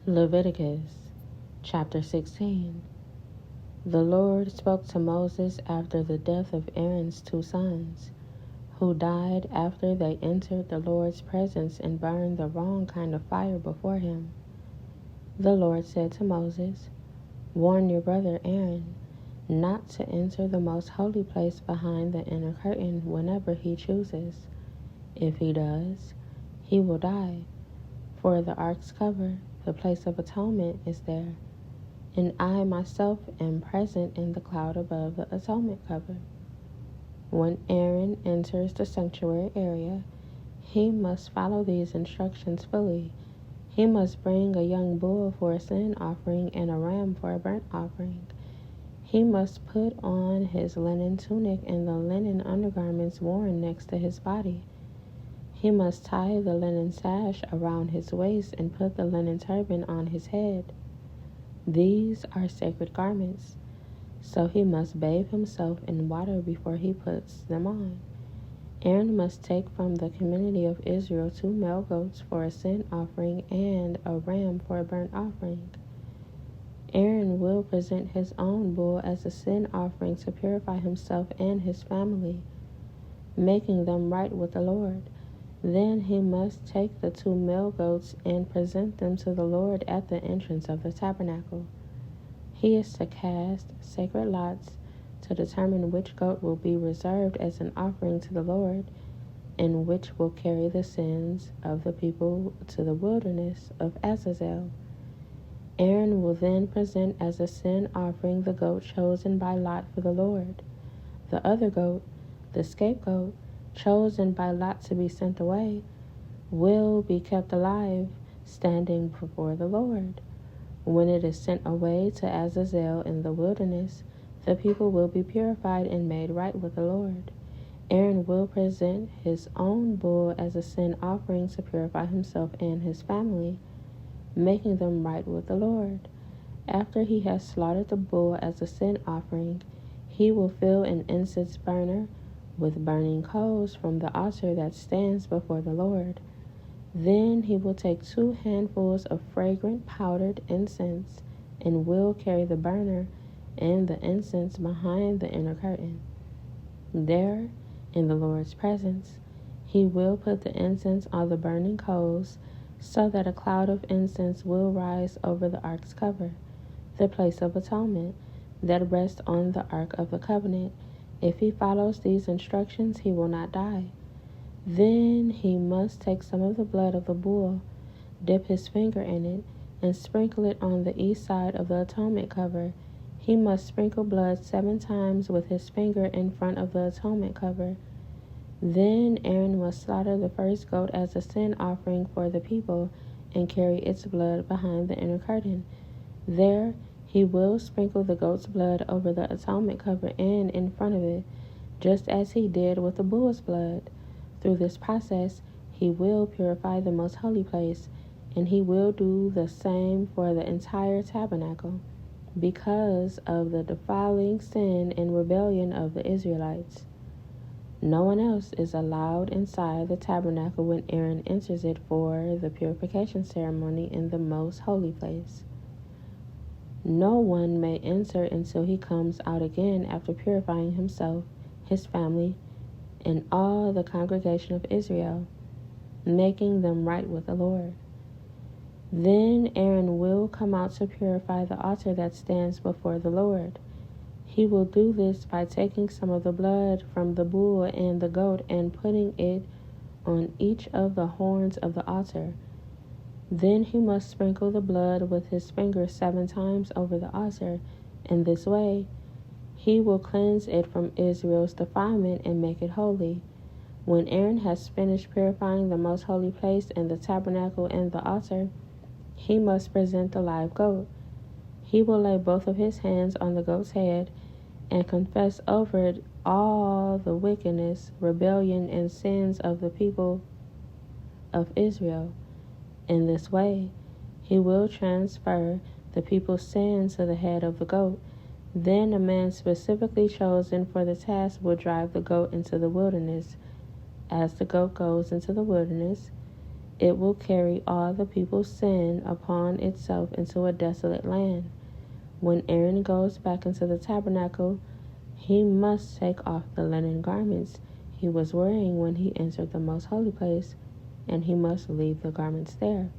Leviticus chapter 16. The Lord spoke to Moses after the death of Aaron's 2 sons, who died after they entered the Lord's presence and burned the wrong kind of fire before him. The Lord said to Moses, "Warn your brother Aaron not to enter the most holy place behind the inner curtain whenever he chooses. If he does, he will die, for the ark's cover, the place of atonement, is there, and I myself am present in the cloud above the atonement cover. When Aaron enters the sanctuary area, he must follow these instructions fully. He must bring a young bull for a sin offering and a ram for a burnt offering. He must put on his linen tunic and the linen undergarments worn next to his body. He must tie the linen sash around his waist and put the linen turban on his head. These are sacred garments, so he must bathe himself in water before he puts them on. Aaron must take from the community of Israel 2 male goats for a sin offering and a ram for a burnt offering. Aaron will present his own bull as a sin offering to purify himself and his family, making them right with the Lord. Then he must take the 2 male goats and present them to the Lord at the entrance of the tabernacle. He is to cast sacred lots to determine which goat will be reserved as an offering to the Lord and which will carry the sins of the people to the wilderness of Azazel. Aaron will then present as a sin offering the goat chosen by lot for the Lord. The other goat, the scapegoat, chosen by lot to be sent away, will be kept alive, standing before the Lord. When it is sent away to Azazel in the wilderness, the people will be purified and made right with the Lord. Aaron will present his own bull as a sin offering to purify himself and his family, making them right with the Lord. After he has slaughtered the bull as a sin offering, he will fill an incense burner with burning coals from the altar that stands before the Lord. Then he will take 2 handfuls of fragrant powdered incense and will carry the burner and the incense behind the inner curtain. There, in the Lord's presence, he will put the incense on the burning coals so that a cloud of incense will rise over the ark's cover, the place of atonement, that rests on the ark of the covenant. If he follows these instructions, he will not die. Then he must take some of the blood of the bull, dip his finger in it, and sprinkle it on the east side of the atonement cover. He must sprinkle blood 7 times with his finger in front of the atonement cover. Then Aaron must slaughter the first goat as a sin offering for the people and carry its blood behind the inner curtain. There, he will sprinkle the goat's blood over the atonement cover and in front of it, just as he did with the bull's blood. Through this process, he will purify the most holy place, and he will do the same for the entire tabernacle, because of the defiling sin and rebellion of the Israelites. No one else is allowed inside the tabernacle when Aaron enters it for the purification ceremony in the most holy place. No one may enter until he comes out again after purifying himself, his family, and all the congregation of Israel, making them right with the Lord. Then Aaron will come out to purify the altar that stands before the Lord. He will do this by taking some of the blood from the bull and the goat and putting it on each of the horns of the altar. Then he must sprinkle the blood with his finger 7 times over the altar. In this way, he will cleanse it from Israel's defilement and make it holy. When Aaron has finished purifying the most holy place and the tabernacle and the altar, he must present the live goat. He will lay both of his hands on the goat's head and confess over it all the wickedness, rebellion, and sins of the people of Israel. In this way, he will transfer the people's sin to the head of the goat. Then a man specifically chosen for the task will drive the goat into the wilderness. As the goat goes into the wilderness, It will carry all the people's sin upon itself into a desolate land. When Aaron goes back into the tabernacle, he must take off the linen garments he was wearing when he entered the most holy place, and he must leave the garments there.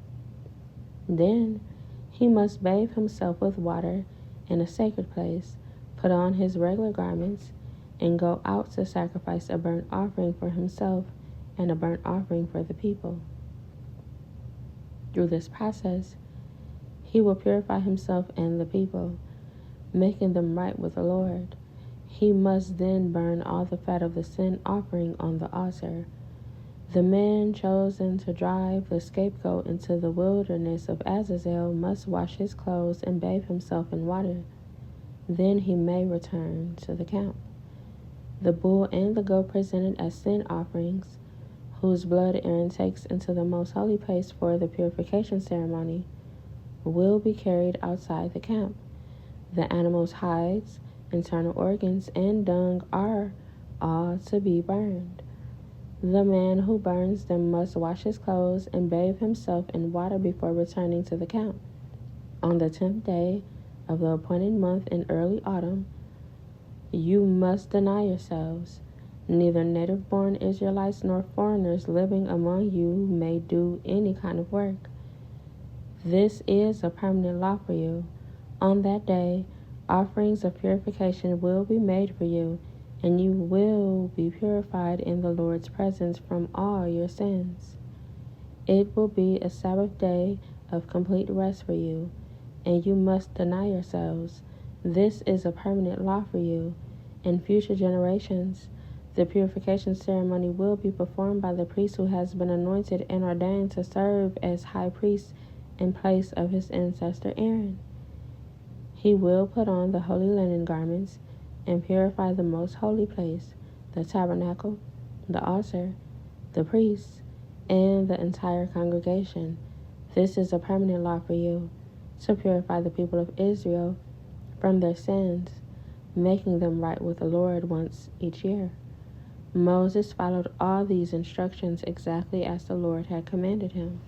Then he must bathe himself with water in a sacred place, put on his regular garments, and go out to sacrifice a burnt offering for himself and a burnt offering for the people. Through this process, he will purify himself and the people, making them right with the Lord. He must then burn all the fat of the sin offering on the altar. The man chosen to drive the scapegoat into the wilderness of Azazel must wash his clothes and bathe himself in water. Then he may return to the camp. The bull and the goat presented as sin offerings, whose blood Aaron takes into the most holy place for the purification ceremony, will be carried outside the camp. The animal's hides, internal organs, and dung are all to be burned. The man who burns them must wash his clothes and bathe himself in water before returning to the camp. On the 10th day of the appointed month in early autumn, you must deny yourselves. Neither native-born Israelites nor foreigners living among you may do any kind of work. This is a permanent law for you. On that day, offerings of purification will be made for you, and you will be purified in the Lord's presence from all your sins. It will be a Sabbath day of complete rest for you, and you must deny yourselves. This is a permanent law for you. In future generations, the purification ceremony will be performed by the priest who has been anointed and ordained to serve as high priest in place of his ancestor Aaron. He will put on the holy linen garments and purify the most holy place, the tabernacle, the altar, the priests, and the entire congregation. This is a permanent law for you, to purify the people of Israel from their sins, making them right with the Lord once each year. Moses followed all these instructions exactly as the Lord had commanded him.